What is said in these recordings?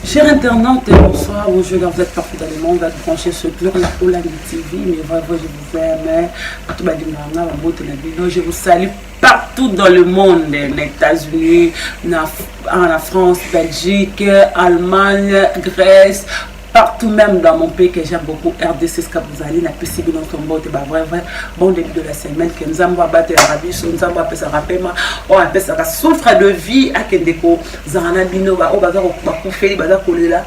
Chers internautes, bonsoir, bonjour, vous êtes partout dans le monde, vous êtes branchés sur Gloria Olangi TV, mais vraiment, je vous aime, je vous salue partout dans le monde, les États-Unis, en France, Belgique, Allemagne, Grèce, partout même dans mon pays que j'aime beaucoup, RDC, Skabuzali, la PCB, notre mot, bon début de la semaine, que nous avons battu la rabie, nous avons appelé ça rapidement, on appelle ça souffre de vie à Kendeko, Zarana Bino, au bazar, au Bakoufeli, bazar Kolela,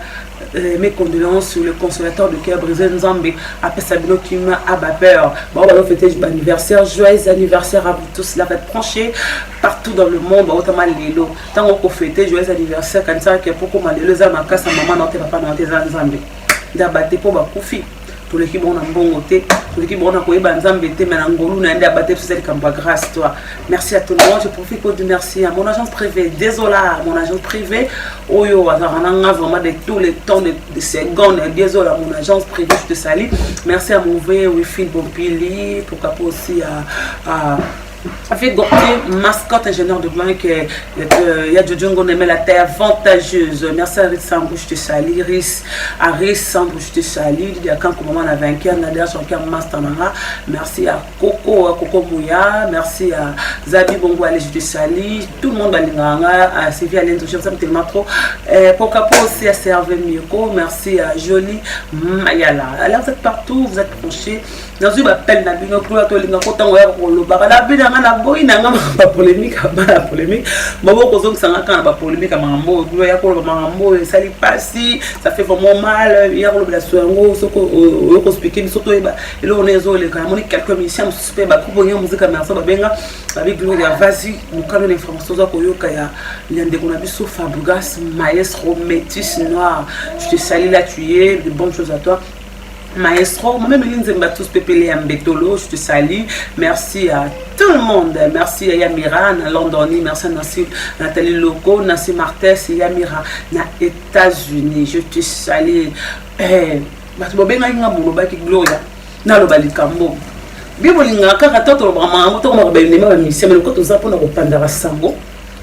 mes condoléances sur le consolateur de cœur brisé, nous avons appelé ça Bino qui m'a peur. Bon, on va fêter l'anniversaire, joyeux anniversaire à vous tous, la fête branchée partout dans le monde, autrement les lots. Tant qu'on fête joyeux anniversaire, quand ça, que pour comment les gens m'ont cassé, maman, non, t'es pas dans tes ensemble. D'abattre pour Bakoufi. Tous les qui vont en bon côté, tous les qui vont en Koeba, Nzambé, Menangolou, Nande, abattre sur cette campagne grâce, toi. Merci à tout le monde. Je profite pour dire merci à mon agence privée, désolé, mon agence privée. Oyo, Azarana, vraiment de tous les temps de secondes, désolé, mon agence privée, je te salue. Merci à mon vieux Wifi Bompili, pourquoi pas aussi à avec Gauthier, mascotte ingénieur de blanc, il y a Jojo Ngonemé, la terre avantageuse. Merci à Riz Sambou, je te salue. À Riz Sambou, je te salue. Il y a quand on a vaincu, Nadia Chanka Mastananga. Merci à Coco Mouya. Merci à Zabi Bongouale, je te salue. Tout le monde à Sylvie Alain, je vous aime tellement trop. Pourquoi pas aussi à Serve Mioko. Merci à Jolie Mayala. Alors vous êtes partout, vous êtes branchés. Dans une appel, la na boy na ngamba polémique ba polémique mabo ko zonga sanga kana ba polémique mambo ya ko mambo sali pasi ça fait vraiment mal ya ko la soango soko ko speaking surtout ba et là on est zolé quand on quelques missions super ba ko bonga musique merci ba benga avec Gloria vas-y nous quand l'information za ko yoka ya liande ko na biso Fabregas maestro métis noir je te salue là tu es de bonnes choses à toi. Maestro, moi-même Linzemba tous Pépélé Mbetolo, je te salue. Merci à tout le monde. Merci à Yamira, à Londoni, merci à Nathalie Loco, Nancy Martes, Yamira, na États-Unis. Je te salue. Batubobenga inga buloba ki Gloria. Na lobali kambo. Bibolinga kaka toto lobama moto ko mabelene ma mission mais ko toza pona ko pandara sango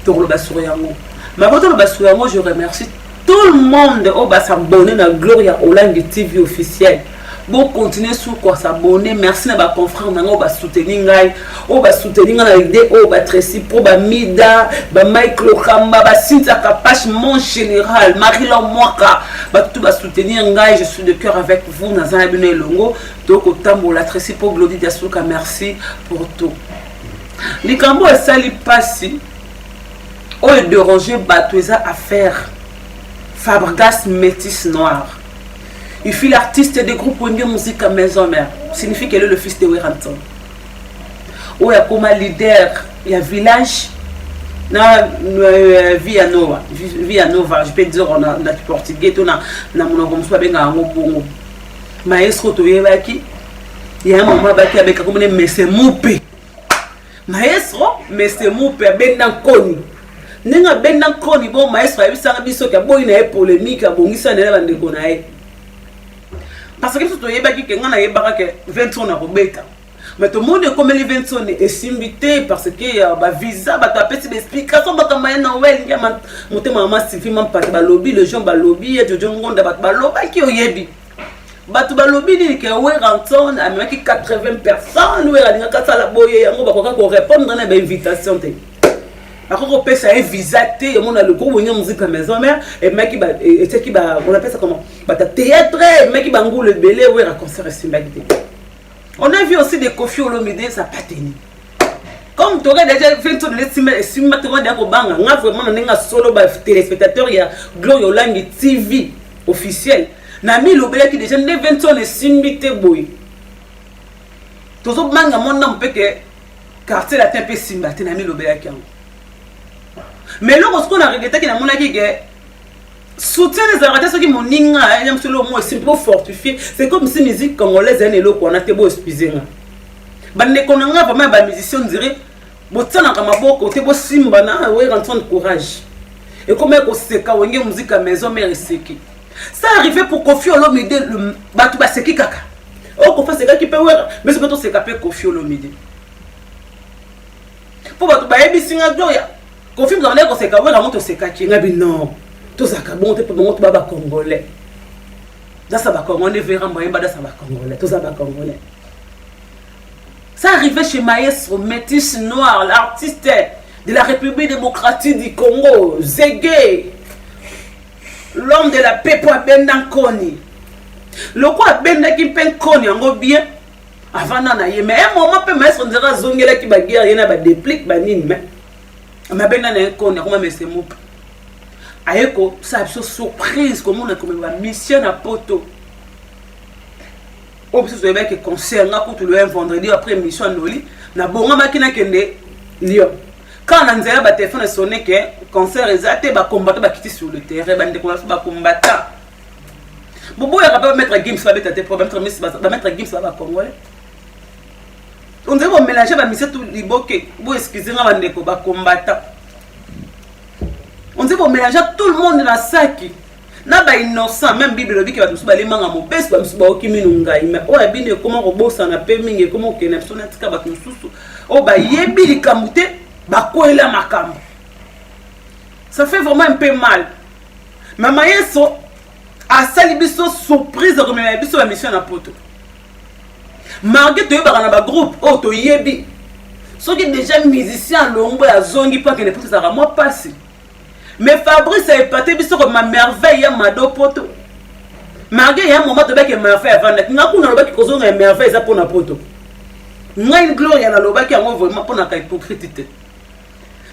to loba suriango. Ma boto loba suriango, je remercie tout le monde au bas s'abonner à Gloria Olangi TV officiel. Bon continuer sur quoi s'abonner. Merci à ma confrère on va soutenir ngai, on va soutenir na idée on va Tracy pour ba Mida, ba Michael Kamba, ba Cynthia Kapache mon général, Marie-Laure Mwaka, ba tout va soutenir ngai, je suis de cœur avec vous dans un abonné longo. Donc autant la Tracy pour Glody Diasuka, merci pour tout. Les cambo et sali passi. On est dérangé batouza à faire. Fabregas métis noir. Il fut l'artiste des groupes Wenge Musique à Maison Mère. Signifie qu'elle est le fils de Weranton. Où il y a comme leader, il y a village, Villanova, je peux dire on a portugais, on a mon soit bien à Mobongo. Maestro Toyebaki, il y a un moment avec comme mais c'est Moupé. Maestro, mais c'est Moupé, ben dans Koni. Nenga benda koni bon maestro abisanga biso ka boy na polémique abongisa na bande ko na e parce que tout yeba ki kenga na yeba ka 20 ans na kobeta mais tout le monde comme les 20 ans est simbité parce que ba visa ba ta petite explication ba kama na wel ya motema mama sifi mam pa ba lobby le gens ba lobby et Jojo Ngonda ba loba ki oyebi ba tu ba lobby ni ke Weranton a maki 80 personnes we ra ka sala boye yango ba ko répondre na ba invitation te. Après, on peut ça visater, on a le gros Wenge Musique à Maison Mère, et mec qui va, on appelle ça comment? Théâtre, mec qui va le belé, ouais, un concert on a vu aussi des Kofi Olomide, ça n'a pas tenu. Comme tu aurais déjà fait tout le cinématographe d'Akobanga, on a vraiment un solo téléspectateur, il y a Gloria Olangi TV officiel. Nami Lobele qui déjà ne 20 ans de simité boy. Tout ça, manga mon nom peut que quartier la tempête simbaté, Nami Lobele qui a. Mais là, lorsqu'on a regretté qu'il y a mon ami qui soutient les arrêtés, qui m'ont dit que le mot est simple fortifié. C'est comme si la musique congolaise est là, on a été beau expliquer. Les musiciens diraient que les simba de courage. Et comme on musique à maison, mère et seki. Ça arrivait pour Kofi Olomide, le Batouba Seki Kaka. Oh, Kofi Seki qui peut voir, mais c'est plutôt Kofi Olomide. Pour Batouba Ebi Singa Gloria. Confirme dans les conséquences, la montre c'est caché. Non. Tous à Kabon, tu peux monter baba congolais. Dans ça, congolais, verra moyen, dans ça, congolais. Tous à congolais. Ça arrivait chez Maestro, métis noir, l'artiste de la République démocratique du Congo, Zégué, l'homme de la paix pour Bendan Koni. Le quoi Bendan qui peint Koni, en gros bien, avant d'en aller. Mais à un moment, Maestro dira Zongela qui va guérir, il y a des dépliques, mais Bendan est Koni, comment mais c'est mou. Aïeko, ça a une surprise, comme on a comme une mission à poto. Au plus, vous avez que concert, le vendredi après mission à Noli, na bonga makina kende Lyon. Quand on a un téléphone sonné que concert exact, ba combattant quitter sur le terrain, ba découvrir ba combattant. Bobo il va pas mettre game sur tes problèmes, va mettre game sur la congolais. On dirait qu'on mélanger ba mission tout liboké, bo excusez-moi ba ndeko ba combattant. On dit qu'on mélange tout le monde dans la sac. Na ba innocent même Bible dit que va tous ba les manga mo bes ba musu ba okimi nungai mais o abine comment robosa na pe mingi comment kena sona tika ba mususu o ba yebi likamute ba koela makambo. Ça fait vraiment un peu mal. Maman yeso a sali biso surprise comme na biso ba mission na poto. Marguerite to ba na ba groupe o to yebi. Ceux qui déjà musicien lombo ya zongi pas que ne peut ça moi passer. Mais Fabrice a épaté biso comme ma merveille ya mado poto. Marguerite ya moment to ba que merveille avant na kuna loba ki kozonga merveille za pona poto. Ngai gloria na loba ki yango vraiment pona ka hypocrite.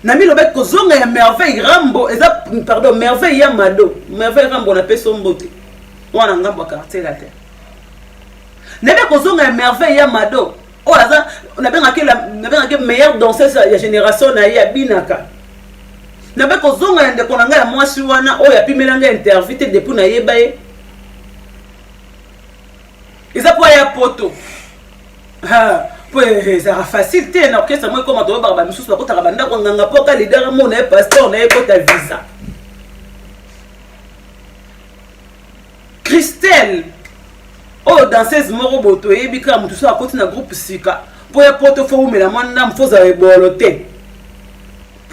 Na mi loba kozonga ya merveille rambo eza pardon merveille ya mado. Merveille rambo na peso mbote. Wana ngambo quartier la terre. Nebe kozonga ya merveille ya mado. Oh aza na benga ke meilleure danseuse ya génération na ya binaka. Na be kozonga ya ndeko nanga ya mwasi wana oyo apimelanga interview te depuis na yeba ye. Eza po ya poto. Ha, po ça facile te na orchestre moi comme to ba misusu ba kota banda ko nganga poka leader mo na pasteur na ekota visa. Christelle oh danseuse moro boto ebika mutu so akoti na groupe sika. Po ya poto fo umela mwana mfoza ebolote.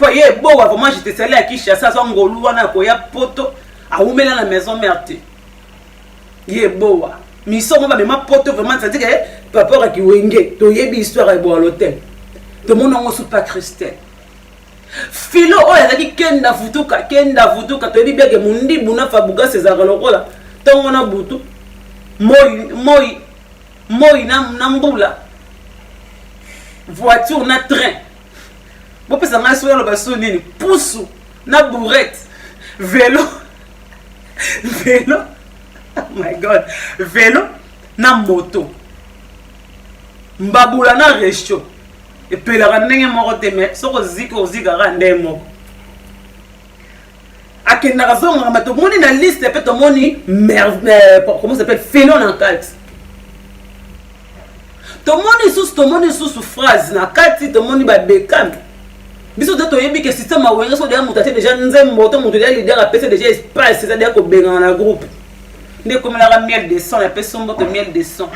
Voyez, bon, vraiment, j'étais salé à Kinshasa, sans ngolou, on a koya poto, à oumela la maison merde. Yé beau, mais ça, moi, ma poto, vraiment, ça dit que papa qui wenge, to yebi histoire à boire l'hôtel. Tout le monde n'a pas Christelle. Philo, oh, il a dit kenda futuka, to yebi bien que mundi buna fabuga ses aralokola. Tant on a boutou, moi, namboula, voiture, na train. Vous pouvez savoir que le basson est pousse, na bourrette, vélo, oh my god, vélo, na moto, mbaboula na resto, et puis la randonnée morote mais soko zika randé moko. Akenda razonga mato moni na liste et puis to moni comment ça s'appelle vélo na carte. To moni sous phrase na carte to moni ba bekam. Biso to yebi que système a wenga so de mutaté déjà nzembo to mutu ya leader a pèse déjà espace c'est-à-dire ko benga na groupe. Ndé comme la miel de son la personne mot miel de son.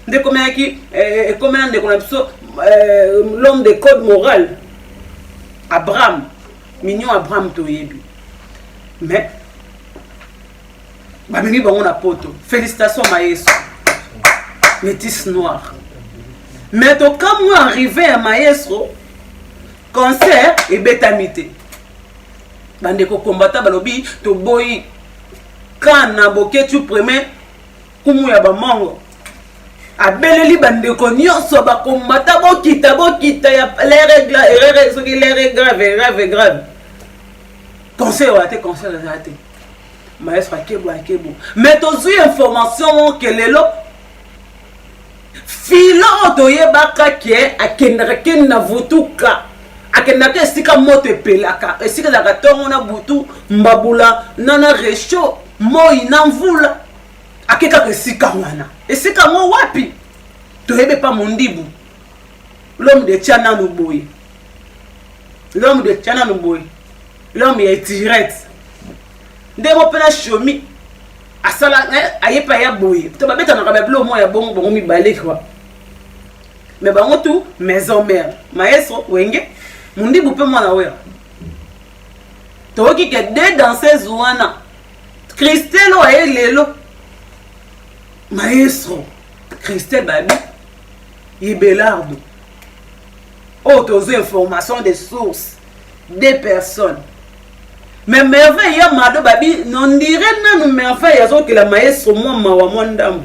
Ndé comme qui comme ndé qu'on a biso l'homme de code moral Abraham mignon Abraham to yebi. Mais ba mingi bango na poto. Félicitations Maestro. Métis noir. Mais quand moi arrivé à Maestro, concert et bétamité. Bande ko combattant balobi to boy quand na boké tu premier kumu ya ba mongo. Abeleli bande ko nyonso ba combattant bokita ya les règles ce qui les règles grave. Concert a été concert a été. Maestro akebo. Mais to zu information que lelo Filo toyebaka ke akenda vutuka akenda esika moto pelaka esika za katongo na butu mbabula nana resho moi na mvula akeka esika wana esika mo wapi toyebe pa mondibu l'homme de Tchana Nuboy l'homme ya tirette ndemo pena shomi asala ayepa ya boye to babeta na kabablo mo ya bongo mi balé quoi. Mais bango tout maison mère Maestro wenge mundi bupe mwana weya toki ke deux danseuses wana Christelle oye lelo maestro Christelle babi Yebelardo autos informations des sources des personnes mais merveille ya mado babi non dirait nanu merveille azo que la maestro moi mawa mondamu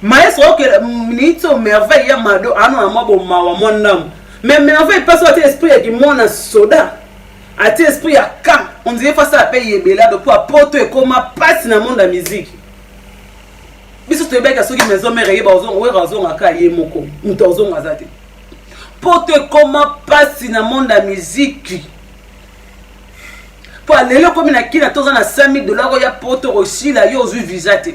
maestro que nito merveille ya mado ano amabo mawa mondamu mais merveille passe à esprit qui mona soda à esprit à quand on dirait face à payer Yebelardo pour apporter et comment passe dans le monde de la musique biso to beka soki maison mère yeba ozonga we razonga ka ye moko muto ozonga zate porte comment passe dans le monde de la musique pour aller comme na kina toza na 5000 dollars ya porte aussi la yo zu visate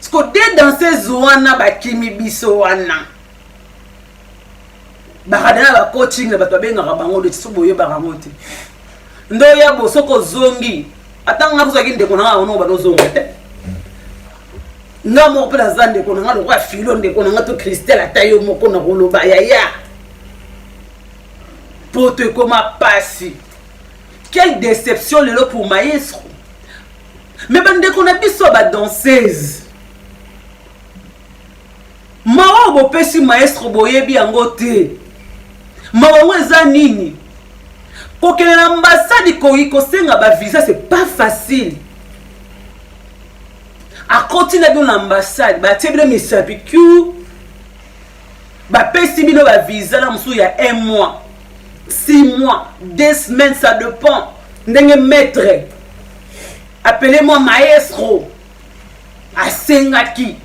sko de danser zoana ba kimi biso wana ba kadana ba coaching ba to benga bango de tsuboye ba rangote ndo ya bosoko zongi atanga kuza kinde kona ono ba dozonga te ngamo pela zande kona ngalo kwa filo nde kona ngato Christelle atayo moko na koloba ya porte comment passe. Quelle déception le pour maestro. Mais bande qu'on a biso ba danseuse. Mawa bo pesi maestro boyebi angote. Mawa weza nini? Ko ke l'ambassade ko senga ba visa c'est pas facile. A continuer dans l'ambassade ba tebile misapiku. Ba pesi bino ba visa la musu ya 1 mois. 6 mois, 2 semaines, ça dépend. Ndenge maître. Appelez-moi maestro. A Sengaki.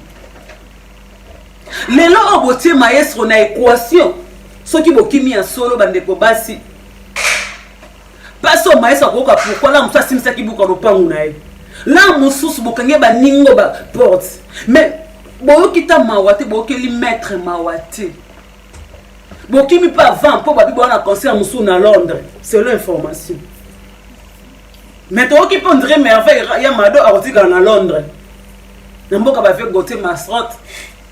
Les lois ont maestro na équation. Ce qui est mis en solo bandeko basi. Pas au maestro pourquoi là musa simsa ki buka lopangu na ye. Là mususu bokange ba ningo ba porte. Mais boyo kita mawate boyo li maître mawate. Bon, qui me pas avant pour babi bon concert musu na Londres, c'est l'information. Mais toi qui prendrait merveille ya mado a rotika na Londres. Namboka ba fait gote masrot,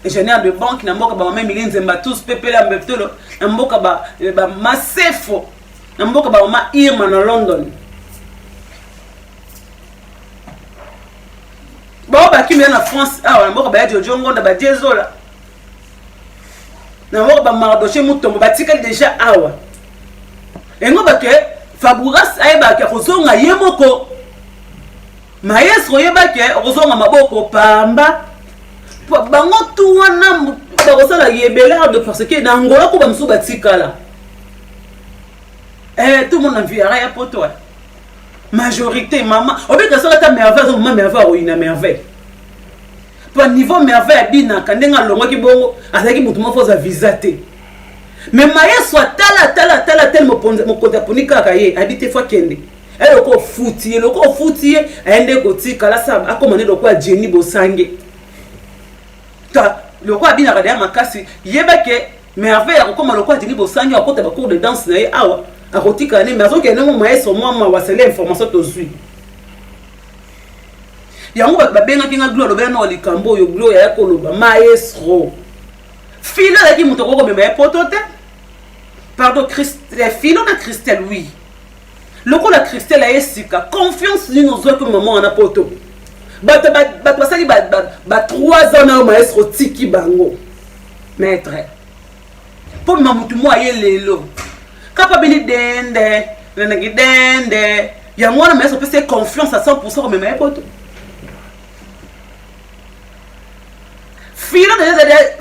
ingénieur de banque namboka ba même milinze mba tous pepela mbetolo, namboka ba masefo, namboka ba ma Irma na London. Ba ba kimi na France, namboka ba ya Jongo na ba Jezola. Na ba mardoché mutombo batika déjà awa engo bake Fabouras ayeba ke kozonga yemoko maestro yeba ke kozonga maboko pamba bango tu wana bakosala Yebelardo parce que na ngola ko bamsu batikala tout le monde en viara ya poto majorité maman obeka soka ta merveille maman merveille ina merveille pour niveau merveille bina kandenga longo ki bongo azaki mutu mo foza visate mais maestro tala tel mo konta ponika kaye habite fois kende elle ko futi aende ko tika la saba akomane lokwa Jenny Bosange ta lokwa bina kada makasi yebake merveille akoma lokwa Jenny Bosange akota ba cours de danse na ye awa akotika ne mais azoke ne mo maestro moi wasele information tozui yango babenga kinga gloire lobela na likambo yo gloire ya koloba maestro filo la ki muto ko mema ya potote pardon Christelle filo na Christelle oui loko la Christelle a esika confiance ni nos autres maman na poto ba basaki ba 3 ans na maestro tiki bango maître pour mamutu mo aye lelo kapa bini dende ngi dende yango na maestro peut se confiance à 100% ko mema ya poto.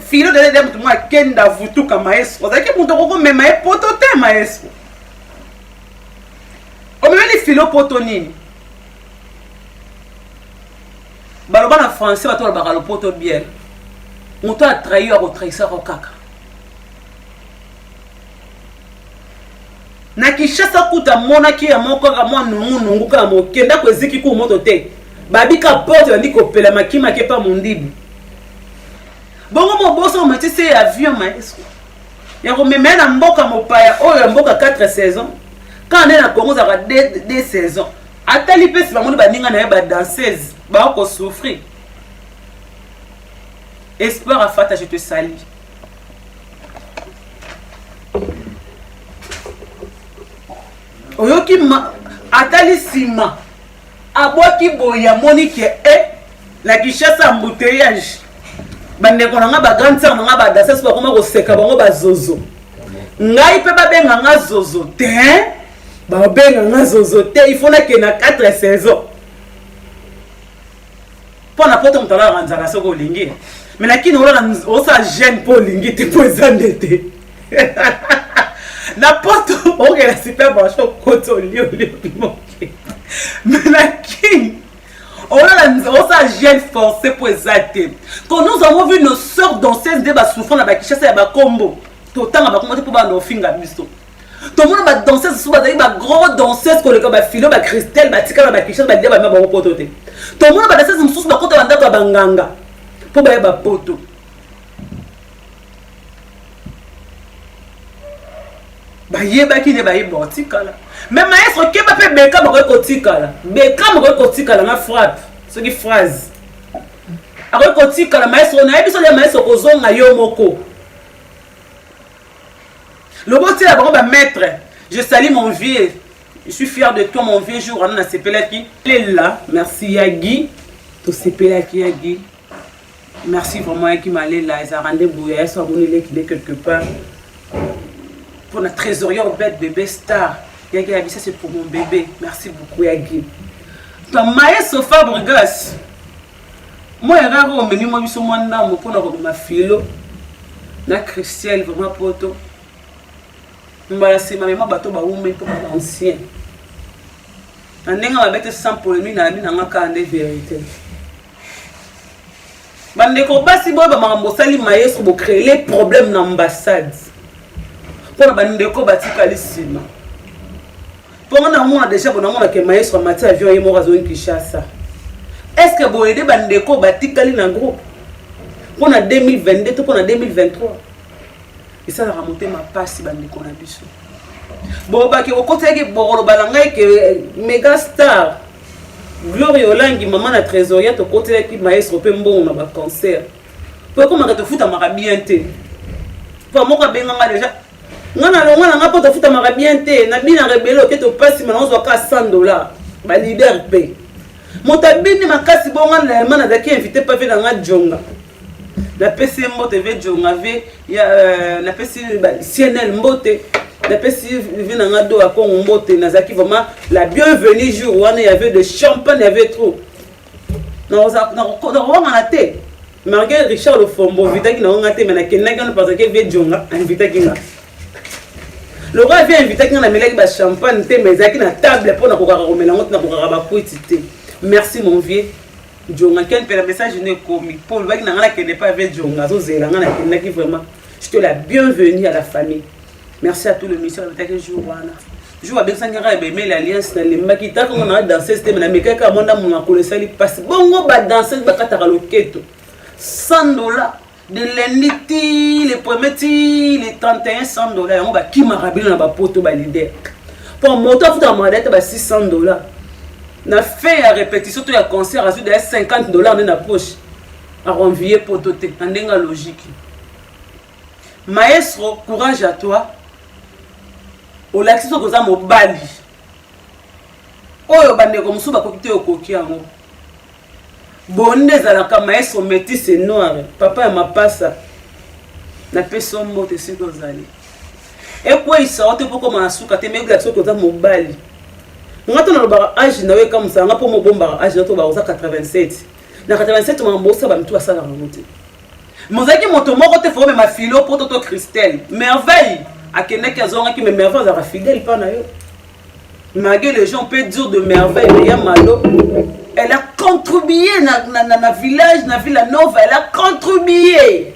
Filo de mtu mwa kenda vutuka maestro. Zaki mtu koko mema poto te maestro. Omemeli filo poto nini? Baloba na français bato balobaka lo poto bien. Mutu a trahi a retrahisa ko kaka. Na Kinshasa kuta mona ki ya moko ka mwa nungu ka mo kenda ko eziki ku moto te. Babika porte ya ndiko pela makima ke pa mundibu. Bongo mo boso mati se avion maestro. Ya ko memena mboka mopaya oyo mboka 4 saisons. Quand on est na Congo ça va 2 saisons. Atali pesi ba moni ba ninga na ba danseuse ba ko souffrir. Espoir à Fata, je te salue. oyoki atali sima aboki boya monique na Kinshasa embouteillage bandeko na nga ba grande sœur na nga ba danseuse ba koma ko seka bango ba zozo ngai pe ba benga nga zozo te ba benga nga zozo te il faut na ke na 4 saisons pour na poto mutala ranzaka soko lingi mais lakini osa jeune pour lingi te po ezandete na poto ok la super branche koto lio moke mais lakini on a jeune forcé pour exalter. Quand nous avons vu nos sœurs danseuses de souffrant à Kinshasa et à Combo, tout le temps, on a pour nos filles à Bisto. Tout le monde a dansé sous la grosse danseuse que le gars Philo, Christelle, Tika, Kinshasa, Dia, Baba Poto. Tout le monde a dansé sous la côte de Banganga pour Baba Poto. Bayeba qui n'est pas botika là. Mais maestro qui va faire beka mo kotika là. Beka mo kotika là na frappe. Ce qui phrase. Ako kotika là maestro na ebiso ya maestro kozonga yo moko. Le beau là ba maître. Je salue mon vieux. Je suis fier de toi mon vieux jour on a sepelaki. Il est là. Merci Yagi. To sepelaki Yagi. Merci vraiment Yagi malé là, ils a rendu bouillé, ça bonné qui est quelque part. Pour notre trésorier bête bébé star. Yagi a dit ça c'est pour mon bébé. Merci beaucoup Yagi. Toi maestro Fabregas. Moi je rare au menu moi biso mwanda mo pona ko ma filo. Na Christelle vraiment poto. Mbala sima mema bato ba umé pour ancien. Ndenga ba bête sans polémique na mina ngaka ande vérité. Bandeko basi boy ba makambo sali maestro bo créer les problèmes na ambassade. Pour bandeko batikali sima. Pour on a déjà bon on que maestro Mathieu avion et mort à zone Kinshasa. Est-ce que vous aidez bandeko batikali na groupe? On a 2022 tout on a 2023. Et ça a remonté ma passe bandeko na biso. Bon ba ke côté ke boro balanga que méga star Gloria Olangi maman na trésorier to côté ki maestro pe mbongo na ba concert. Pour comment te fouta mara bien te. Pour moi ka benga déjà ngana longa nga poto futa maka bien te na bina rebelo ke to pasi mana zo ka $100 ba leader pe motabini makasi bonga na mana daki invité pas ve na jonga la PC mbote ve jonga ve ya la PC CNL mbote la PC ve na do a Congo mbote na zaki vraiment la bienvenue jour wana il y avait de champagne il y avait trop na te malgré Richard le Fombo vitaki na ngate mais na kenaka parce que ve jonga invité kinga. Le roi vient inviter quelqu'un à mettre la champagne, mais il y a une table pour nous. Merci mon vieux. Djonga, quel message je n'ai commis. Pour le qui n'est pas avec Djonga, vraiment. Je te la bienvenue à la famille. Merci à tout le ministère de la jour. Je vois bien ça, il y a l'alliance. Les maquita, on a dansé, mais la mécanique à mon amour, on a collé il passe. Bon, on va danser, on va $100. De lundi, les premiers les 31 $100. On va qui m'a rabillé dans ma pote ba leader. Pour monter à ma ba $600. Na fait la répétition tout le concert à de $50 dans la poche. À renvier pototé en denga logique. Maestro, courage à toi. Au laxi so koza mobali. Oyo bande ko musuba ko kite okoki yango. Bonne zalaka maestro métis et noir papa ma passa na personne mote si kozali et quoi il sort pour comment asuka te mega so koza mobali ngato na ba âge na we comme ça nga po mo bomba âge to ba 87 na 87 mo mbosa ba mtu asala ngote mozaki moto moko te fo ma filo poto to Christelle merveille akene kazonga ki me merveille za fidèle pa na yo malgré les gens peut dire de merveille mais ya malo. Elle a contribué dans le village, dans la ville nova, elle a contribué.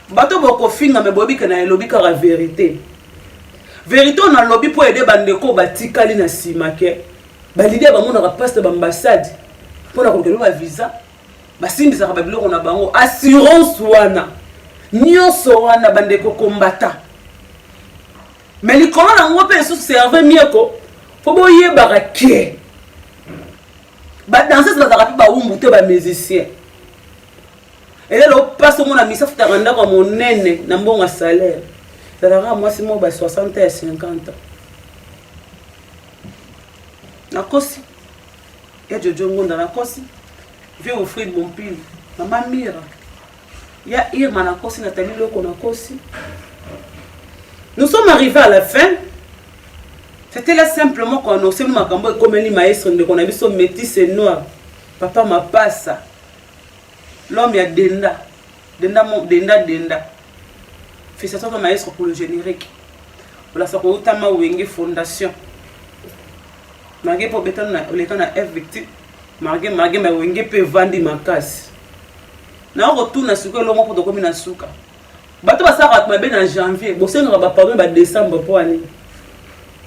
Bato boko finga me bobi que na lobby ka la vérité. Vérité on a lobby pour aider bandeko batikali na simake. Ba l'idée ba mona passe ba ambassade. Pour la konkelo ba visa. Ba simbi za ba biloko na bango assurance wana. Nyonso wana bandeko kombata. Mais les colons na ngope sous serveur mieko. Faut boye barake. Ba danseuse ba zaka ba umbu te ba musicien. Et là le passe mon ami ça futa randa comme monene na mbonga salaire. Ça dara moi c'est moi ba 60 et 50 ans. nakosi ya Jojo Ngonda nakosi vieux Wilfried Bompili Maman Mira ya Irma nakosi Nathalie Loko nakosi. Nous sommes arrivés à la fin. C'était là simplement qu'on a aussi makambo comme les maestros de qu'on a vu son métis et noir. Papa m'a passe. L'homme ya Denda. Denda. Fais ça ton maestro pour le générique. Voilà ça qu'on t'a Wenge Fondation. Margué pour béton les temps na F victime. Margué ma Wenge peut vendre ma casse. Na retourne na suka l'homme pour comme na suka. Bato basaka ma ben en janvier. Bo se n'aura pas pardon ba décembre pour aller.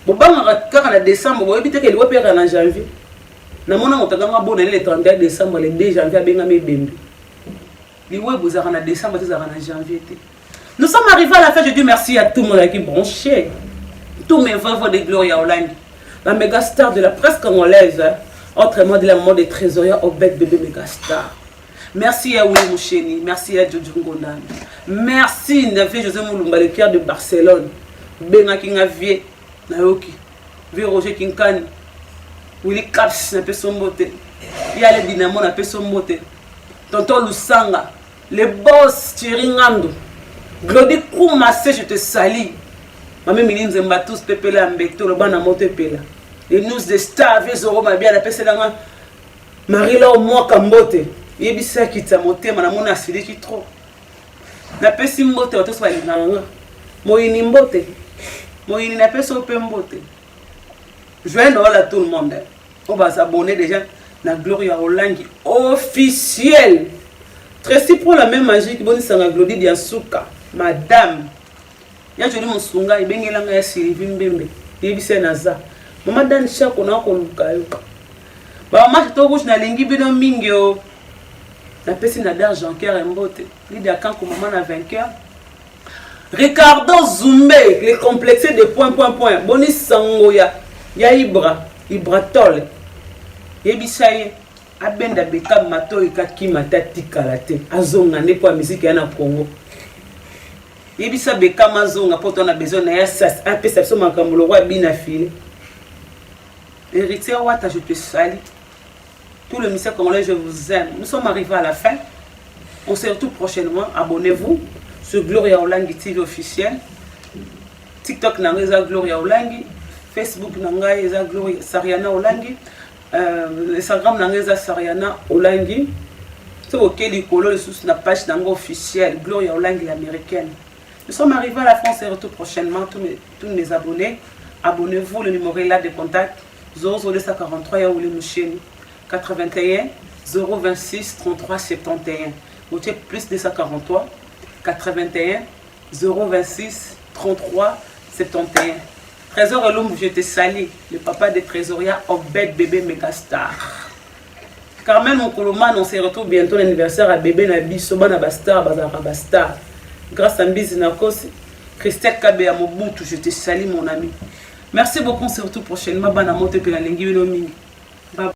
Bo banga kaka na décembre bo ebite ke liwa pera na janvier. Na mona motaka bona le 31 décembre le 2 janvier benga me bembe. Liwa bozaka na décembre tozaka na janvier té. Nous sommes arrivés à la fin, je dis merci à tout le monde qui est branché. Tous mes vœux de Gloria Hollande. La méga star de la presse congolaise. Autrement de la maman des trésoriers au bec bébé méga star. Merci à Willy Moucheni. Merci à Jojo Ngonda. Merci à José Moulumba, le cœur de Barcelone. Benga Kinga Vie. Naoki. Vie Roger Kinkani. Willy Caps, un peu son beauté. Il y a les dynamos, un peu son beauté. Tonton Lusanga. Les boss Thierry Ngando. Glody Koumassé, je te salue. Maman Miline Zembatous, Pepela Mbekto, le ban à Montepela. Les news de stars, Vezoro, ma bien, la PC d'Anga. Marie-La au moins Kambote. Yebisa qui t'a monté, madame, on a filé qui trop. La PC Mbote, on te soit les nanga. Moïni Mbote. Moïni n'a pas son peu Mbote. Joyeux Noël à tout le monde. On va s'abonner déjà dans Gloria Hollande officiel. Tracy pour la même magie qui bonne sanga Glody Diansuka. Madame, ya joli musunga ibengela nga ya Sylvie Mbembe yebise naza mama dan shako na ko lukayoka ba mama to rouge na lingi bino mingi o na pesi na d'argent cœur mbote Lydia Kanko maman na vainqueur Ricardo Zumbe les complexés de point boni sango ya Ibra Tole yebisa ye abenda beka mato ikaki matati kalate azonga ne kwa musique ya na Congo. Yebisa beka mazonga poto na besoin na ya sas apesa so makambo roi bina file. Héritier Wata, je te salue. Tout le ministère congolais, je vous aime. Nous sommes arrivés à la fin. On se retrouve prochainement. Abonnez-vous sur Gloria Hollande TV officiel. TikTok nanga Gloria Hollande, Facebook nanga Gloria Sariana Hollande, Instagram nanga Sariana Hollande. C'est OK les colos sous la page nanga officielle Gloria Hollande l'américaine. Nous sommes arrivés à la France et retour prochainement. Tous mes abonnés, abonnez-vous. Le numéro est là de contact 00243 ya Willy Moucheni 81 026 33 71. Vous avez plus de 243 81 026 33 71. Trésor Elom, je te salue. Le papa des trésoriers au bête bébé Megastar. Carmel Moukoulouman, on se retrouve bientôt l'anniversaire à bébé Nabi Soba Nabastar Bazara Bastar. Grâce à Mbizi Nakosi, Christelle Kabea Mobutu, je te salue mon ami. Merci beaucoup, on se retrouve prochainement. Bana Mote Pela Lengi Wilomi.